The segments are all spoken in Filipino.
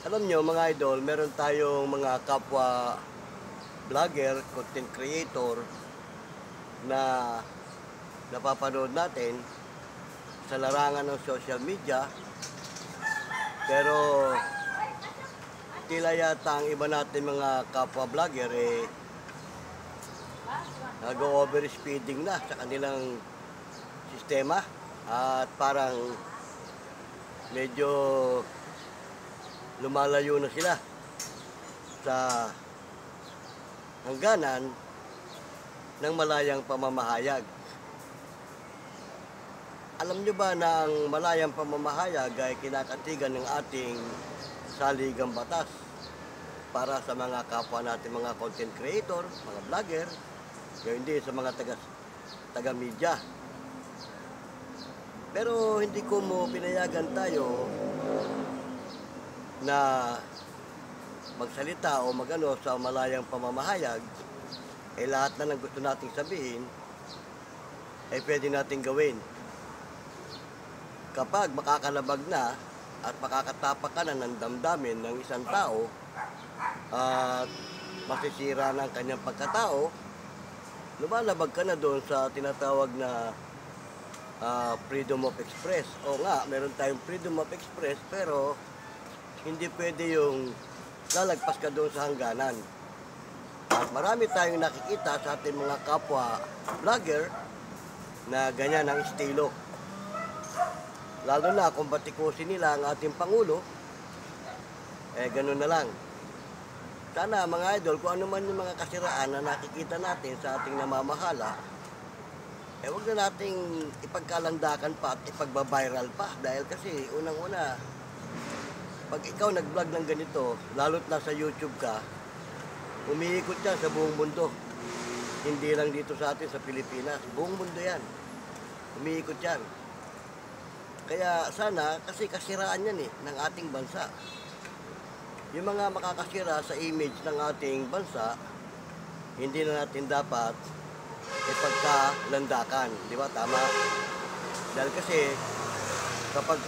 Alam nyo mga idol, meron tayong mga kapwa vlogger, content creator na napapanood natin sa larangan ng social media. Pero tila yata ang iba natin mga kapwa vlogger nag-overspeeding na sa kanilang sistema at parang medyo lumalayo na sila sa hangganan ng malayang pamamahayag. Alam nyo ba na ang malayang pamamahayag ay kinakatigan ng ating saligang batas para sa mga kapwa natin mga content creator, mga vlogger, gayon din sa mga taga-media. Pero hindi ko mo pinayagan tayo na magsalita o magano sa malayang pamamahayag, lahat na ng gusto nating sabihin pwede nating gawin. Kapag makakalabag na at makakatapak ka na ng damdamin ng isang tao at masisira ng kanyang pagkatao, lumalabag ka na doon sa tinatawag na freedom of express. O nga, meron tayong freedom of express, pero hindi pwede yung lalagpas ka doon sa hangganan. At marami tayong nakikita sa ating mga kapwa vlogger na ganyan ang estilo. Lalo na kung batikusin nila ang ating Pangulo, ganun na lang. Sana mga idol, kung ano man yung mga kasiraan na nakikita natin sa ating namamahala, huwag na nating ipagkalandakan pa at ipagbabiral pa. Dahil kasi unang-una, pag ikaw nag-vlog ng ganito, lalo't nasa YouTube ka, umiikot yan sa buong mundo. Hindi lang dito sa atin sa Pilipinas. Buong mundo yan. Umiikot yan. Kaya sana, kasi kasiraan yan ng ating bansa. Yung mga makakasira sa image ng ating bansa, hindi na natin dapat ipagkalandakan. Di ba? Tama? Dahil kasi, kapag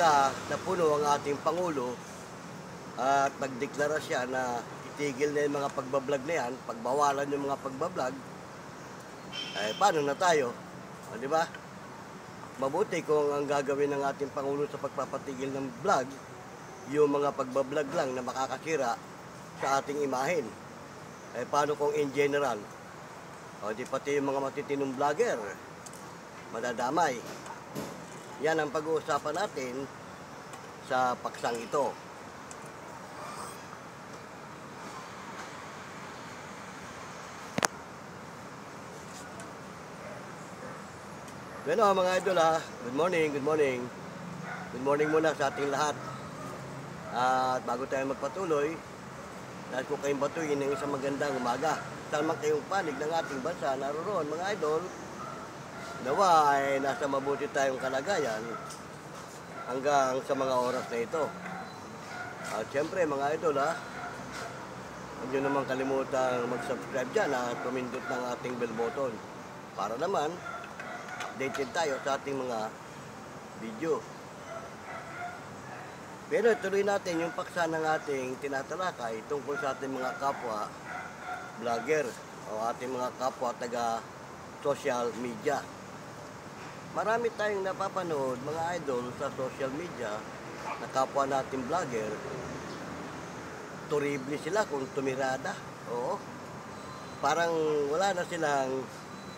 napuno ang ating Pangulo at nagdeklara siya na itigil na yung mga pagbablog na yan, pagbawalan yung mga pagbablog, paano na tayo? Di ba? Mabuti kung ang gagawin ng ating Pangulo sa pagpapatigil ng vlog, yung mga pagbablog lang na makakasira sa ating imahen. Paano kung in general? Di pati yung mga matitinong vlogger, madadamay. Yan ang pag-uusapan natin sa paksang ito. Bueno mga idol good morning, good morning. Good morning muna sa ating lahat. At bago tayo magpatuloy, dahil ko kayong batuin ng isang magandang umaga. Saan man kayong panig ng ating bansa naroon mga idol, nawa ay nasa mabuti tayong kalagayan hanggang sa mga oras na ito. At syempre mga idol huwag nyo naman kalimutang mag-subscribe dyan at tumindot ng ating bell button para naman updated tayo sa ating mga video. Pero tuloy natin yung paksa ng ating tinatalakay tungkol sa ating mga kapwa vlogger o ating mga kapwa taga social media. Marami tayong napapanood mga idol sa social media na kapwa nating vlogger. Turibli sila kung tumirada. Oo. Parang wala na silang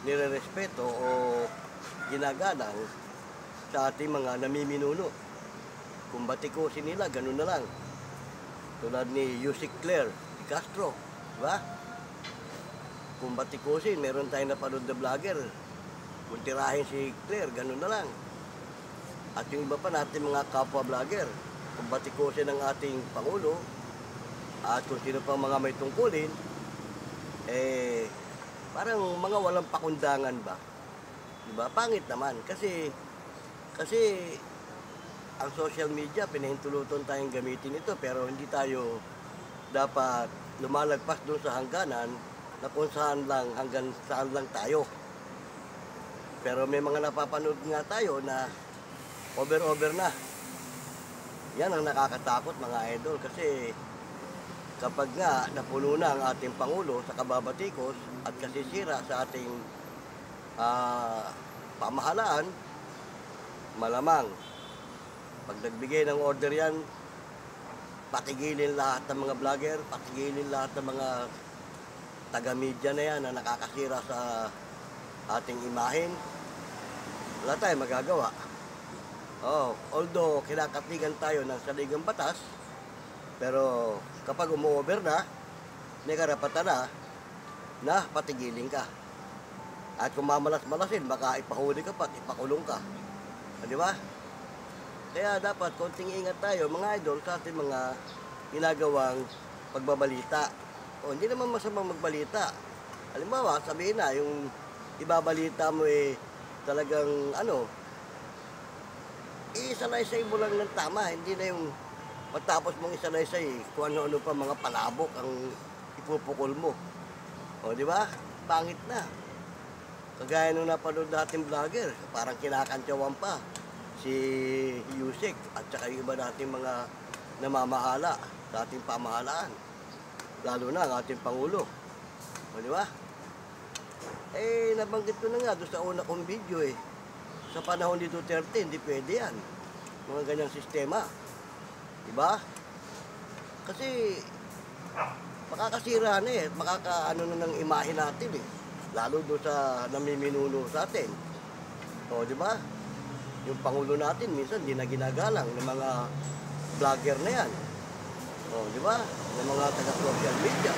nirerespeto o ginagalang sa ating mga namiminuno. Kung batikusin nila, ganun na lang. Tulad ni Yusik Claire de Castro, diba? Kung batikusin, meron tayong napanood na vlogger. Kung tirahin si Claire, ganun na lang. At yung iba pa natin mga kapwa vlogger, kung batikusin ang ating Pangulo, at kung sino pang mga may tungkulin, parang mga walang pakundangan ba? Diba? Pangit naman. Kasi ang social media, pinahintulutan tayong gamitin ito, pero hindi tayo dapat lumalagpas doon sa hangganan na kung saan lang, hanggang saan lang tayo. Pero may mga napapanood nga tayo na over na. Yan ang nakakatakot mga idol, kasi kapag nga napuno na ang ating Pangulo sa kababatikos at kasisira sa ating pamahalaan, malamang pag nagbigay ng order yan, patigilin lahat ng mga vlogger, patigilin lahat ng mga taga-media na yan na nakakasira sa ating imahen. Wala tayong magagawa. Although kinakatigan tayo ng saligang batas, pero kapag umu-over na, may karapatan na patigilin ka. At kung mamalas-malasin, baka ipahuli ka pa at ipakulong ka. Di ba? Kaya dapat konting ingat tayo, mga idol, sa ating mga ginagawang pagbabalita. Hindi naman masamang magbalita. Halimbawa, sabihin na, yung ibabalita mo talagang isalaysay mo lang ng tama. Hindi na yung matapos mong isalaysay, kung ano-ano pa mga palabok ang ipupukol mo. Di ba? Pangit na. Kagaya nung napanood natin vlogger, parang kinakantyawan pa si Yusek at saka yung iba nating mga namamahala sa ating pamahalaan. Lalo na ang ating Pangulo. Di ba? Nabanggit ko na nga doon sa una kong video Sa panahon ni Duterte, hindi pwede yan. Mga ganyang sistema. Di ba? Kasi makakasira na makakaano na ng imahe natin Lalo doon sa namiminuno sa atin. Di ba? Yung Pangulo natin, minsan di na ginagalang ng mga vlogger na yan. Di ba? Ng mga taga-social media.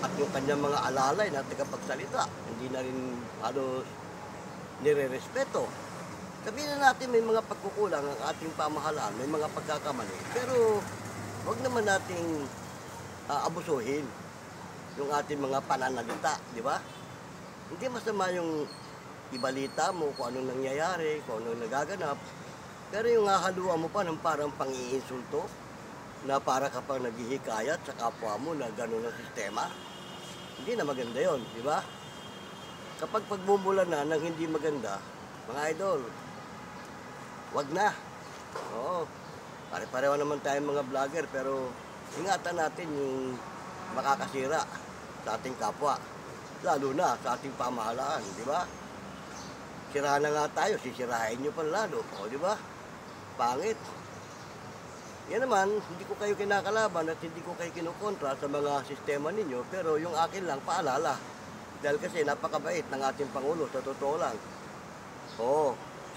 At yung kanyang mga alalay na tagapagsalita, hindi na rin halos nire-respeto. Sabihin na natin may mga pagkukulang ang ating pamahalaan, may mga pagkakamali. Pero wag naman nating abusuhin yung ating mga pananalita, di ba? Hindi masama yung ibalita mo kung anong nangyayari, kung anong nagaganap. Pero yung hahaluan mo pa ng parang pang-iinsulto na para ka pang naghihikayat sa kapwa mo na gano'n ang sistema, hindi na maganda yon, di ba? Kapag pagmumulan na ng hindi maganda, mga idol, wag na. Pare-pareho naman tayong mga vlogger, pero ingatan natin yung makakasira sa ating kapwa. Lalo na sa ating pamahalaan, di ba? Sira na nga tayo, sisirahin nyo pa lalo. Di ba? Pangit. Yan naman, hindi ko kayo kinakalaban at hindi ko kayo kinukontra sa mga sistema ninyo, pero yung akin lang, paalala. Dahil kasi napakabait ng ating Pangulo, sa totoo lang.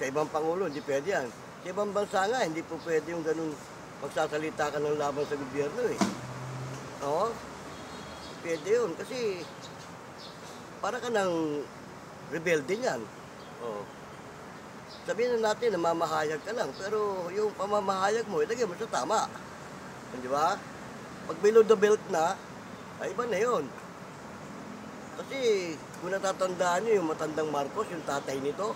Sa ibang Pangulo, hindi pwede yan. Sa ibang bansa nga, hindi po pwede yung ganun magsasalita ka ng laban sa gobyerno Pwede yun, kasi para ka ng rebelde niyan. Sabihin na natin, namamahayag ka lang, pero yung pamamahayag mo, ilagay mo sa tama. Di ba? Pag below the belt na, ay iba na yun. Kasi kung natatandaan nyo yung matandang Marcos, yung tatay nito,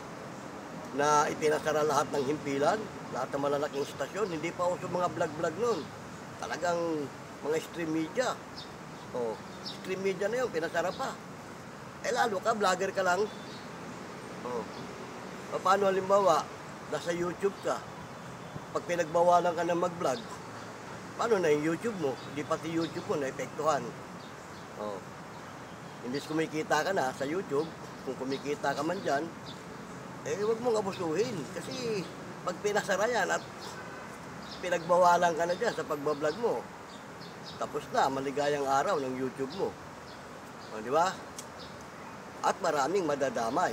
na ipinasara lahat ng himpilan, lahat ng malalaking istasyon, hindi pa uso mga vlog-vlog nun. Talagang mga stream media. Stream media na yun, pinasara pa. Lalo ka, vlogger ka lang. Paano halimbawa, nasa YouTube ka, pag pinagbawalan ka ng mag-vlog, paano na yung YouTube mo? Hindi pati YouTube mo naepektuhan. Imbis kumikita ka na sa YouTube, kung kumikita ka man dyan, huwag mong abusuhin. Kasi pag pinasara yan at pinagbawalan ka na dyan sa pagbablog mo, tapos na, maligayang araw ng YouTube mo. Di ba? At maraming madadamay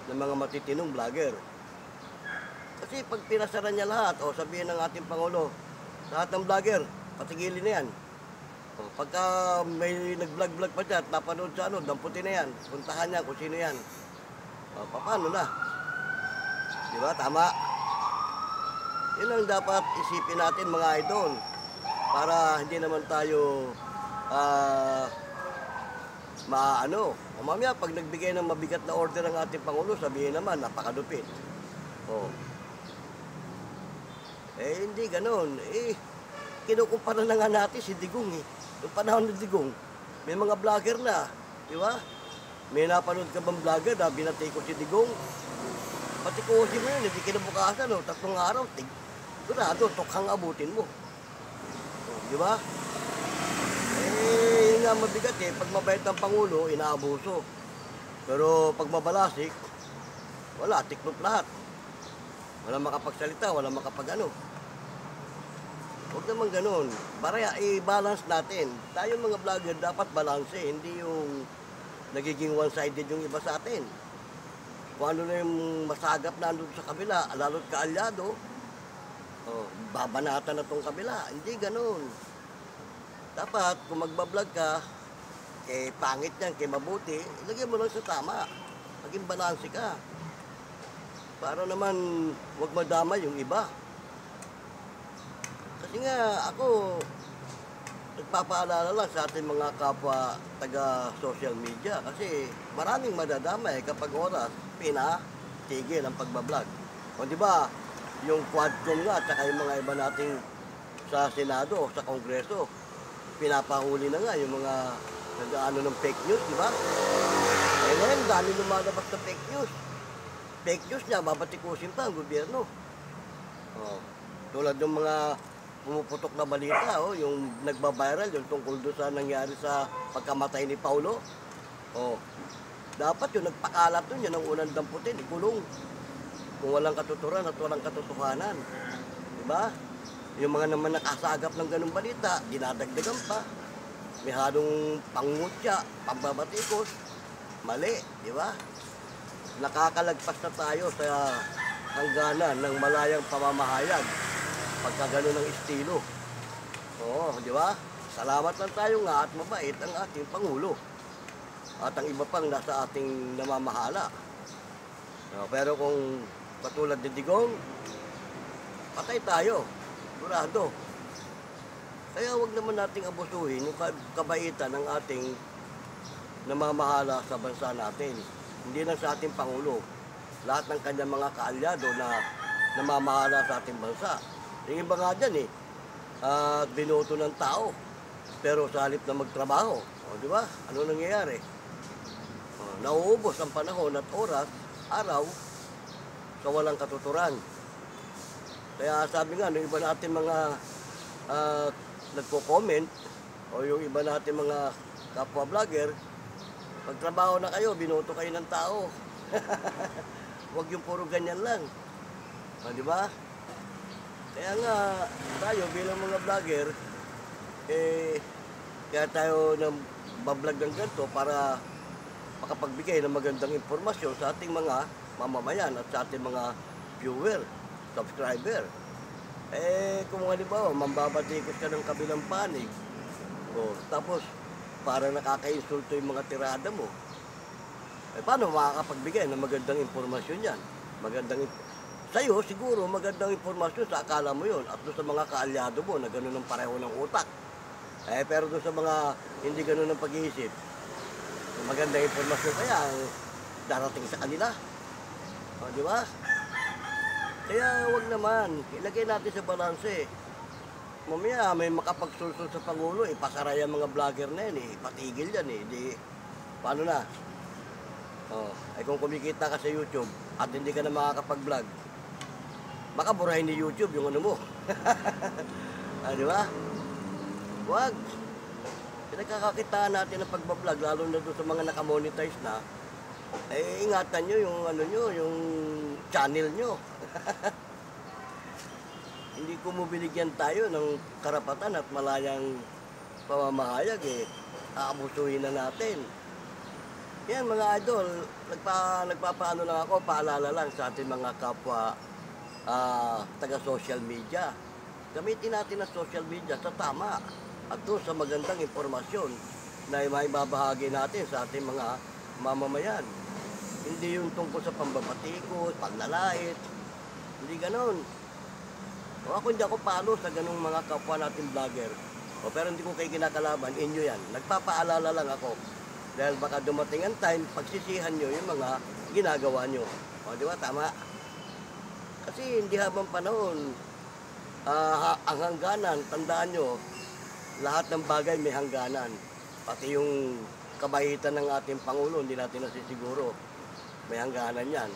ng mga matitinong vlogger. Kasi pag pinasara niya lahat, sabihin ng ating Pangulo, lahat ng vlogger, patigilin na yan. Pagka may nag-vlog-vlog pa dyan, napanood sa damputin na yan, puntahan niya kung sino yan. Paano na? Di ba? Tama. Yun ang dapat isipin natin, mga idol, para hindi naman tayo mamaya pag nagbigay ng mabigat na order ang ating Pangulo, sabihin naman, napakadupit. Hindi ganon. Kinukumpara na nga natin si Digong Yung panahon ni Digong, may mga vlogger na, di ba? May napanood ka bang vlogger na binatay ko si Digong? Pati ko si mo yun, hindi kinabukasan, 3 araw, sigurado, tukhang abutin mo. Di ba? nga mabigat eh, pag mabait ang Pangulo, inaabuso. Pero pag mabalasik, wala, tiklop lahat. Walang makapagsalita, walang makapag-ano. Huwag naman ganun. Para i-balance natin. Tayo mga vlogger, dapat balance eh. Hindi yung nagiging one-sided yung iba sa atin. Kung ano na yung masagap na andun sa kabila, lalo't kaalyado, babanatan na tong kabila. Hindi ganun. Dapat, kung magbablog ka, kay pangit yan, kay mabuti, ilagay mo lang sa tama. Maging balanse ka. Para naman, huwag madama yung iba. Kasi nga, ako, nagpapaalala lang sa ating mga kapwa taga-social media. Kasi maraming madadamay kapag oras, pinatigil ang pagbablog. O di ba, yung Quadcom nga, at saka yung mga iba nating sa Senado, sa Kongreso, pinapahuli na nga yung mga nag-ano ng fake news, di ba? Eh ngayon, dami lumalabas na fake news. Fake news niya, babatikusin pa ang gobyerno. Tulad ng mga pumuputok na balita, yung nagbabiral, yung tungkol doon sa nangyari sa pagkamatay ni Paulo. Dapat yung nagpakalat doon, yan ang unang damputin, ikulong. Kung walang katuturan at walang katotohanan. Diba? Yung mga naman nakasagap ng ganung balita, dinadagdagan pa. May halong pangutya, pambabatikos. Mali, di ba? Nakakalagpas na tayo sa hangganan ng malayang pamamahayag. Pagka gano'n ng estilo. Di ba? Salamat lang tayo nga at mabait ang ating Pangulo. At ang iba pang nasa ating namamahala. Pero kung patulad ni Digong, patay tayo. Sigurado. Kaya huwag naman nating abusuhin yung kabaitan ng ating namamahala sa bansa natin. Hindi lang sa ating Pangulo. Lahat ng kanyang mga kaalyado na namamahala sa ating bansa. Yung iba nga dyan binoto ng tao. Pero sa halip na magtrabaho. Di ba? Ano nangyayari? Nauubos ang panahon at oras, araw, sa walang katuturan. Kaya sabi nga, yung iba natin mga nagko-comment, o yung iba natin mga kapwa-vlogger, pagtrabaho na kayo, binoto kayo ng tao. Huwag yung puro ganyan lang. Di ba? Kaya nga, tayo bilang mga vlogger, kaya tayo nang bablog ng ganito para makapagbigay ng magandang impormasyon sa ating mga mamamayan at sa ating mga viewer, subscriber. Kung halimbawa, mambabatikos ka ng kabilang panig, tapos para nakaka-insulto yung mga tirada mo, paano makakapagbigay ng magandang impormasyon yan? Sa'yo, siguro, magandang impormasyon sa akala mo yun at doon sa mga kaalyado mo na gano'n ang pareho ng utak. Pero doon sa mga hindi gano'n ang pag-iisip, magandang impormasyon kaya ang darating sa kanila. Di ba? Kaya huwag naman, ilagay natin sa balanse. Mamaya may makapagsulsul sa Pangulo, ipasara yung mga vlogger na yan, ipatigil yan di, paano na? Kung kumikita ka sa YouTube at hindi ka na makakapag-vlog, baka burahin ni YouTube yung ano mo. Di ba? Huwag. Pinagkakakitaan natin ang pagbablog, lalo na doon sa mga nakamonetize na, ingatan nyo yung ano nyo, yung channel nyo. Hindi ko binigyan tayo ng karapatan at malayang pamamahayag aabusuhin na natin. Yan mga idol, nagpapaano lang ako, paalala lang sa ating mga kapwa taga-social media. Gamitin natin ang social media sa tama at doon sa magandang impormasyon na maibabahagi natin sa ating mga mamamayan. Hindi yung tungkol sa pambabatikos, panlalait, hindi ganon. Ako hindi ako palo sa ganong mga kapwa natin vlogger. Pero hindi ko kayo kinakalaban, inyo yan. Nagpapaalala lang ako. Dahil baka dumating ang time, pagsisihan nyo yung mga ginagawa nyo. Di ba? Tama. Kasi hindi habang panahon, ang hangganan, tandaan nyo, lahat ng bagay may hangganan. Pati yung kabaitan ng ating Pangulo, hindi natin nasisiguro. May hangganan yan.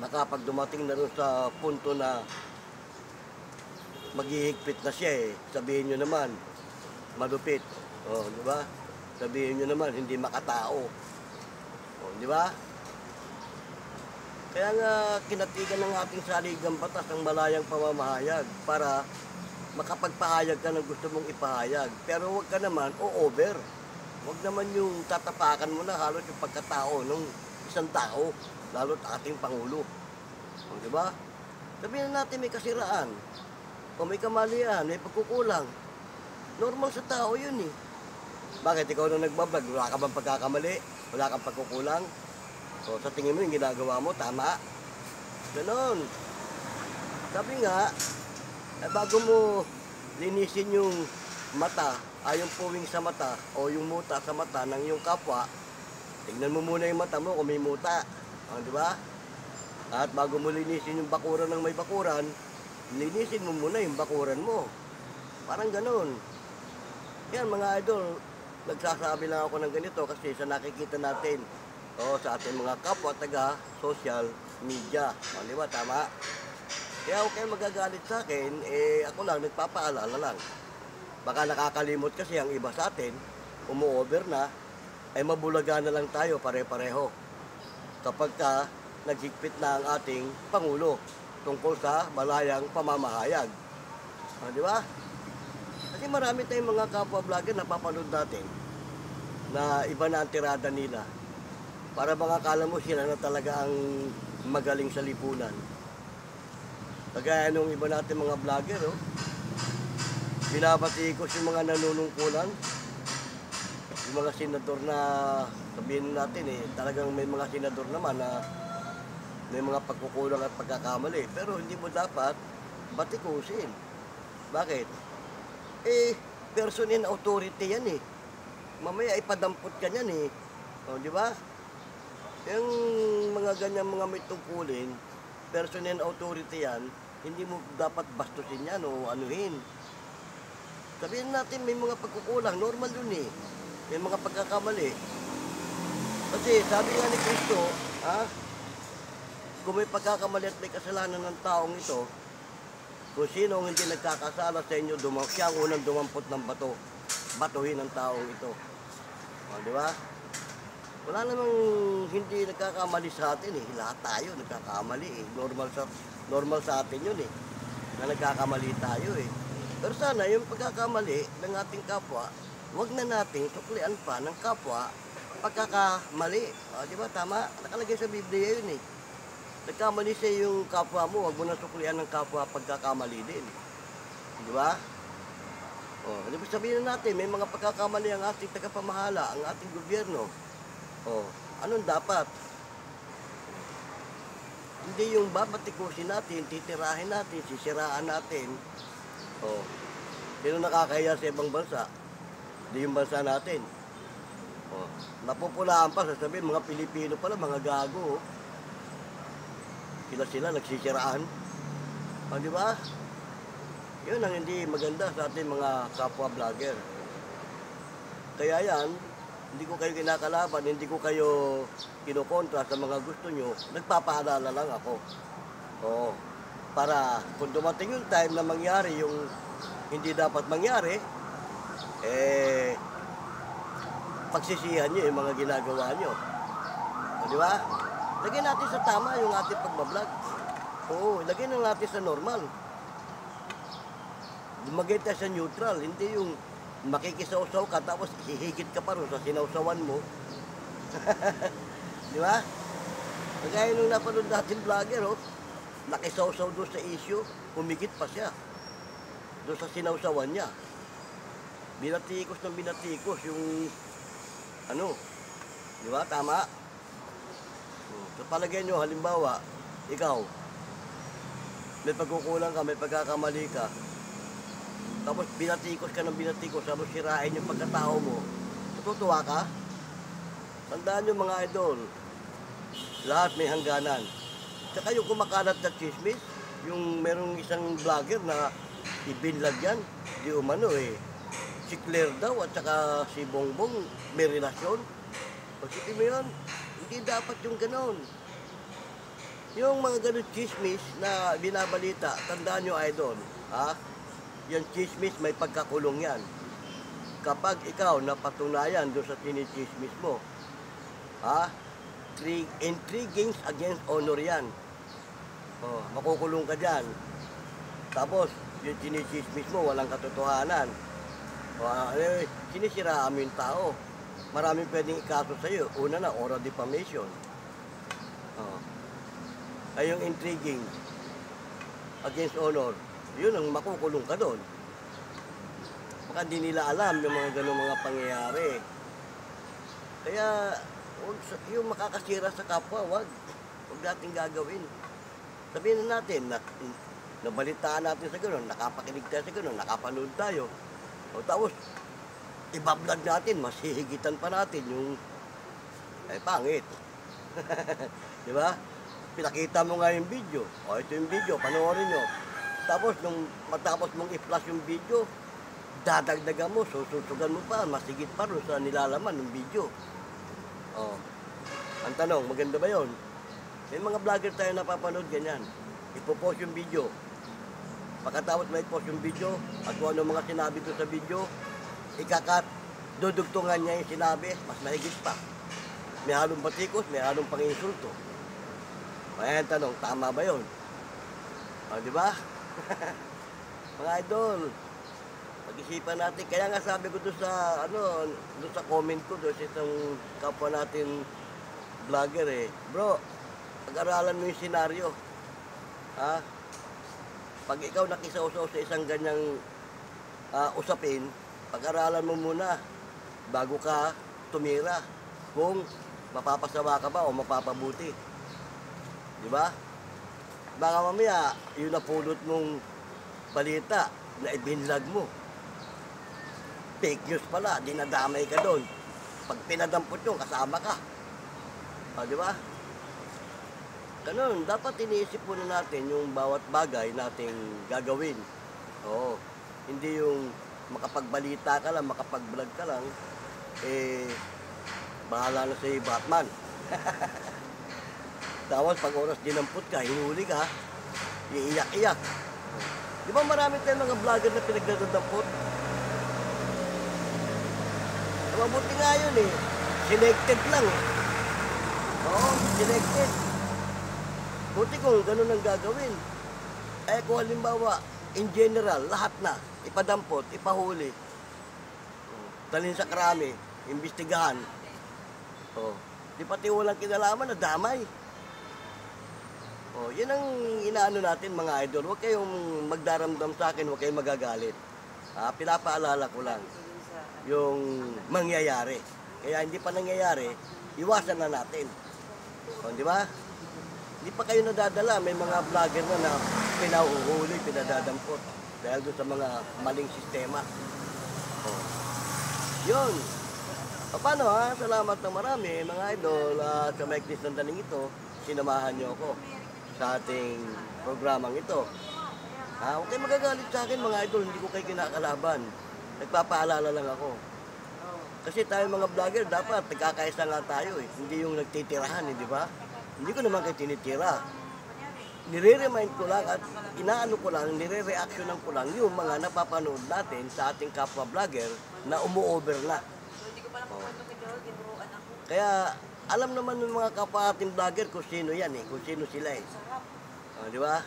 Baka pag dumating na rin sa punto na maghihigpit na siya sabihin nyo naman, malupit. Oh, di ba? Sabihin nyo naman, hindi makatao. Oh, di ba? Kaya nga kinatigan ng ating saligang batas ang malayang pamamahayag para makapagpahayag ka ng gusto mong ipahayag. Pero huwag ka naman o-over. Huwag naman yung tatapakan mo na halos yung pagkatao ng isang tao, lalo't ating Pangulo. O, di ba? Sabihin natin may kasiraan, o may kamalian, may pagkukulang. Normal sa tao yun eh. Bakit ikaw na nagbablog, wala ka bang pagkakamali? Wala kang pagkukulang? O sa tingin mo yung ginagawa mo, tama? Ganon. Sabi nga, bago mo linisin yung mata, yung puwing sa mata o yung muta sa mata ng iyong kapwa, tignan mo muna yung mata mo kung may muta. Di ba? At bago mo linisin yung bakuran ng may bakuran, linisin mo muna yung bakuran mo. Parang ganon. Yan mga idol, nagsasabi lang ako ng ganito kasi sa nakikita natin sa ating mga kapwa taga social media. Di ba? Tama? Kaya huwag kayo magagalit sa akin, ako lang, nagpapaalala lang. Baka nakakalimot kasi ang iba sa atin, umu-over na, ay mabulaga na lang tayo pare-pareho. Kapag naghigpit na ang ating Pangulo tungkol sa malayang pamamahayag. Di ba? Kasi marami tayong mga kapwa-vlogger na papanood natin na iba na ang tirada nila. Para bang akala mo sila na talaga ang magaling sa lipunan. Kagaya nung iba natin mga vlogger, binabatikos yung mga nanunungkulan, yung mga senador na, sabihin natin talagang may mga senador naman na may mga pagkukulang at pagkakamali, pero hindi mo dapat batikusin. Bakit? Person in authority yan Mamaya ipadampot ka yan di ba? Yung mga ganyan mga may tungkulin, person in authority yan, hindi mo dapat bastusin yan o anuhin. Sabihin natin may mga pagkukulang, normal yun May mga pagkakamali. Kasi sabi nga ni Kristo, kung may pagkakamali at may kasalanan ng taong ito, kung sino ang hindi nagkakasala sa inyo, siya ang unang dumampot ng bato. Batuhin ang taong ito. Di ba? Wala namang hindi nagkakamali sa atin Lahat tayo nagkakamali Normal sa atin yun na nagkakamali tayo Pero sana yung pagkakamali ng ating kapwa, huwag na nating suklian pa ng kapwa pagkakamali. Di ba? Tama? Nakalagay sa Biblia yun Nagkamali sa yung kapwa mo, huwag mo na suklian ng kapwa pagkakamali din. Di ba? Di ba sabihin natin, may mga pagkakamali ang ating tagapamahala, ang ating gobyerno. Anong dapat? Hindi yung babatikusin natin, titirahin natin, sisiraan natin. Sino nakakaya sa ibang bansa? Hindi yung bansa natin. Napupulaan pa, sasabihin, mga Pilipino pala, mga gago. Sila nagsisiraan. Di ba? Yun ang hindi maganda sa ating mga kapwa-vlogger. Kaya yan, hindi ko kayo kinakalaban, hindi ko kayo kinukontra sa mga gusto nyo, nagpapaalala lang ako. Para kung dumating yung time na mangyari yung hindi dapat mangyari, pagsisihan nyo yung mga ginagawa nyo. Di ba? Lagyan natin sa tama yung ating pagbablog. Lagyan natin sa normal. Lumagay tayo sa neutral, hindi yung makikisaw-saw ka tapos hihigit ka pa rin sa sinawsawan mo. Di ba? Kagaya nung napanood natin vlogger, nakisaw-saw doon sa issue, humigit pa siya. Doon sa sinawsawan niya. Binatikos ng binatikos yung di ba? Tama? Sa palagay nyo, halimbawa, ikaw, may pagkukulang ka, may pagkakamali ka, tapos binatikos ka ng binatikos, tapos sirain yung pagkatao mo, matutuwa ka? Tandaan nyo mga idol, lahat may hangganan. Tsaka yung kumakalat na chismis, yung merong isang vlogger na ibinlag yan, di umano si Claire daw at saka si Bongbong may relasyon. Pagsitin mo yun, hindi dapat yung ganon. Yung mga ganon chismis na binabalita, tandaan nyo idol, yung chismis may pagkakulong yan. kapag ikaw napatunayan doon sa chinichismis mo, ha? Intriguing against honor yan. Oh, makukulong ka dyan. Tapos, yung chinichismis mo, walang katotohanan. Sinisiraan mo yung tao. Maraming pwedeng ikaso sa'yo. Una na, oral defamation. Oh. Ay yung intriguing against honor, yun ang makukulong ka doon. Baka di nila alam yung mga ganung mga pangyayari. Kaya, yung makakasira sa kapwa, wag natin gagawin. Sabihin natin, nabalitaan natin sa gano'n, nakapakinig tayo sa gano'n, nakapanood tayo. O tapos, ibablog natin, mas hihigitan pa natin yung, pangit. Di ba? Pinakita mo nga yung video. O, ito yung video, panoorin nyo. Tapos, nung matapos mong i-flash yung video, dadagdagan mo, sususugan mo pa, mas higit pa rin sa nilalaman ng video. O, ang tanong, maganda ba yon? May mga vlogger tayo napapanood ganyan. Ipopost yung video. Pagkatapos may post yung video, at kung ano mga sinabi doon sa video, ikakat, dudugtungan niya yung sinabi, mas mahigit pa. May halong batikos, may halong panginsulto. Ayan, tanong, tama ba yun? O, di ba? Mga idol, pag-isipan natin. Kaya nga sabi ko doon sa, doon sa comment ko, doon sa isang kapwa natin vlogger bro, pag-aralan mo yung senaryo. Ha? Pag ikaw nakisausaw sa isang ganyang usapin, pag-aralan mo muna bago ka tumira kung mapapasama ka ba o mapapabuti. Di ba? Baka mamaya, yung napulot mong balita na ibinlag mo. Fake news pala, dinadamay ka doon. Pag pinadampot yung kasama ka. Di ba? Ganun, dapat iniisip muna natin yung bawat bagay nating gagawin. Oo. Hindi yung makapagbalita ka lang, makapag-vlog ka lang, bahala na si Batman. Tapos pag oras dinampot ka, hinuli ka, iiyak-iyak. Di ba marami tayong mga vlogger na pinagdadampot? Mabuti nga yun selected lang Oo, selected. Buti kung ganun ang gagawin. Kung halimbawa, in general, lahat na, ipadampot, ipahuli, dalhin sa krami, imbestigahan. Di pati walang kinalaman, nadamay. Yan ang inaano natin mga idol. Huwag kayong magdaramdam sa akin, huwag kayong magagalit. Pinapaalala ko lang yung mangyayari. Kaya hindi pa nangyayari, iwasan na natin. Di ba? Hindi pa kayo nadadala. May mga vlogger na pinahuhuli, pinadadampot dahil doon sa mga maling sistema. Yun. Paano Salamat na marami mga idol. Sa maiklis ng daling ito, sinamahan niyo ako sa ating programang ito. Huwag kayo magagalit sa akin mga idol, hindi ko kayo kinakalaban. Nagpapaalala lang ako. Kasi tayo mga vlogger, dapat nagkakaisa nga tayo Hindi yung nagtitirahan, di ba? Hindi ko naman kayo tinitira. Nire-remind ko lang at inaano ko lang, nire-reactionan ko lang yung mga napapanood natin sa ating kapwa vlogger na umu-over na. Kaya alam naman ng mga kapwa ating vlogger kung sino yan kung sino sila di ba?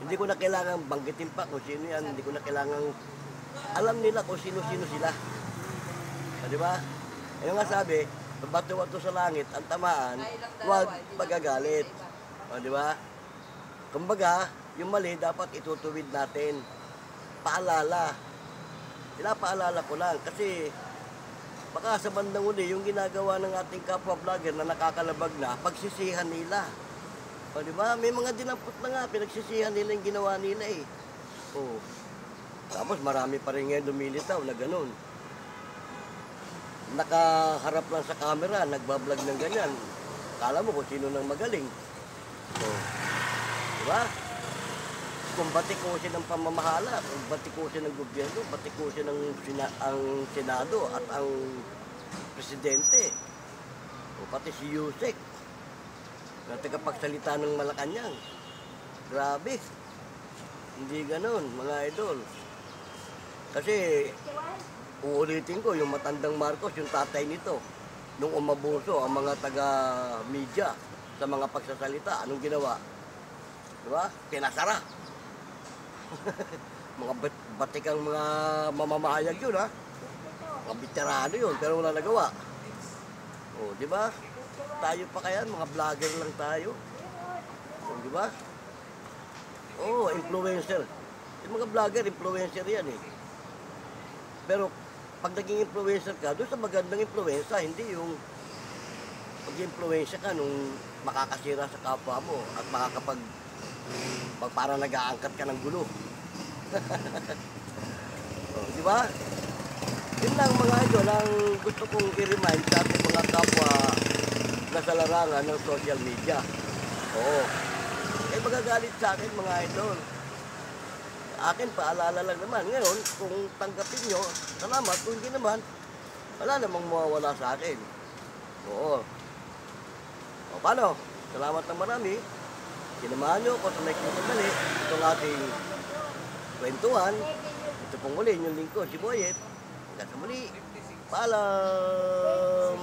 Hindi ko na kailangan banggitin pa kung sino yan, hindi ko na kailangan alam nila kung sino-sino sila. Di ba? Yung nga sabi, bato-bato sa langit, ang tamaan, huwag magagalit. Di ba? Kumbaga, yung mali dapat itutuwid natin. Paalala. Pinapaalala ko lang kasi baka sa bandang uli, yung ginagawa ng ating kapwa vlogger na nakakalabag na, pagsisihan nila. Di ba? May mga dinampot na nga, pinagsisihan nila yung ginawa nila Tapos marami pa rin ngayon lumilitaw na ganun. Nakaharap lang sa camera, nagbablog ng ganyan. Kala mo kung sino nang magaling. Diba? Kung batikusin ng pamamahala, kung batikusin ng gobyerno, batikusin ng ang Senado at ang Presidente. O pati si Yusek, na tagapagsalita ng Malacanang. Grabe. Hindi ganun, mga idol. Kasi, uulitin ko, yung matandang Marcos, yung tatay nito, nung umabuso ang mga taga-media sa mga pagsasalita, anong ginawa? Di ba? Pinasara. Mga batikang mga mamamahayag yun, ha? Mga veterano yun, pero wala nagawa. O, di ba? Tayo pa kaya, mga vlogger lang tayo. O, di ba? Oo, influencer. Yung mga vlogger, influencer yan eh. Pero pag naging influencer ka, doon sa magandang influencer, hindi yung pag-influensya ka nung makakasira sa kapwa mo at parang nag-aangkat ka ng gulo. Oh, di ba? Yun lang mga idol, ang gusto kong i-remind sa ating mga kapwa na sa larangan ng social media. Oo. Eh magagalit sa akin mga idol. Akin, paalala lang naman. Ngayon, kung tanggapin nyo, salamat. Kung hindi naman, wala namang mawawala sa akin. Oo. O, paano? Salamat ng marami. Sinamahan nyo ako sa may kinagdali. Itong ating kwentuhan. Ito pong muli, yung lingkod, si Boyet. Hanggang sa muli. Paalam!